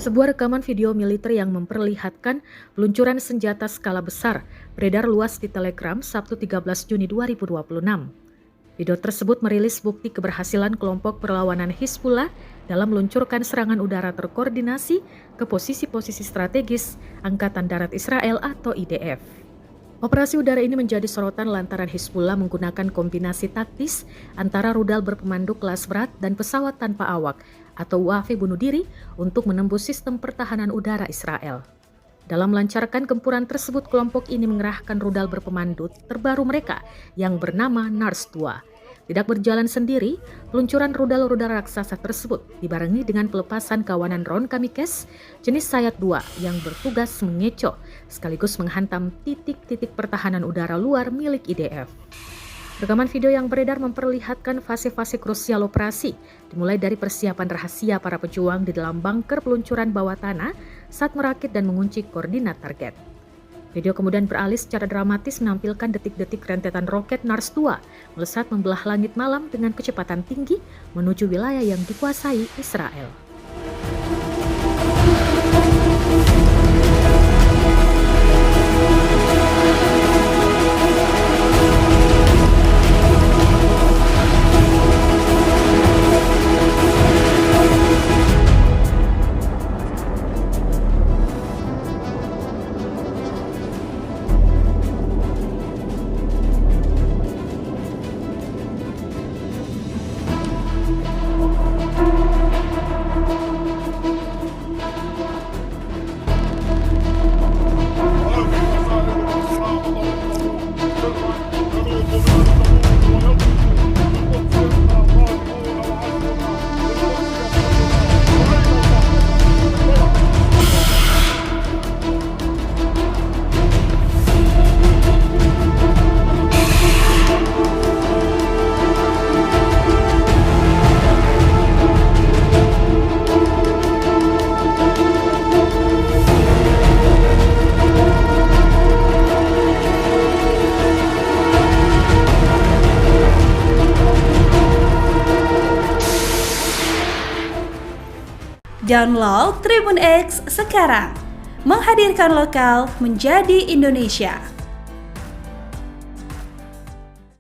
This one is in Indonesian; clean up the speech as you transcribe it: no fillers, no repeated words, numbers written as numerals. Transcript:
Sebuah rekaman video militer yang memperlihatkan peluncuran senjata skala besar beredar luas di Telegram Sabtu 13 Juni 2026. Video tersebut merilis bukti keberhasilan kelompok perlawanan Hizbullah dalam meluncurkan serangan udara terkoordinasi ke posisi-posisi strategis Angkatan Darat Israel atau IDF. Operasi udara ini menjadi sorotan lantaran Hizbullah menggunakan kombinasi taktis antara rudal berpemandu kelas berat dan pesawat tanpa awak atau UAV bunuh diri untuk menembus sistem pertahanan udara Israel. Dalam melancarkan gempuran tersebut, kelompok ini mengerahkan rudal berpemandu terbaru mereka yang bernama NARS-2. Tidak berjalan sendiri, peluncuran rudal-rudal raksasa tersebut dibarengi dengan pelepasan kawanan drone kamikze jenis Sayad 2 yang bertugas mengecoh sekaligus menghantam titik-titik pertahanan udara luar milik IDF. Rekaman video yang beredar memperlihatkan fase-fase krusial operasi, dimulai dari persiapan rahasia para pejuang di dalam bunker peluncuran bawah tanah saat merakit dan mengunci koordinat target. Video kemudian beralih secara dramatis menampilkan detik-detik rentetan roket NARS-2 melesat membelah langit malam dengan kecepatan tinggi menuju wilayah yang dikuasai Israel. Download Tribun X sekarang, menghadirkan lokal menjadi Indonesia.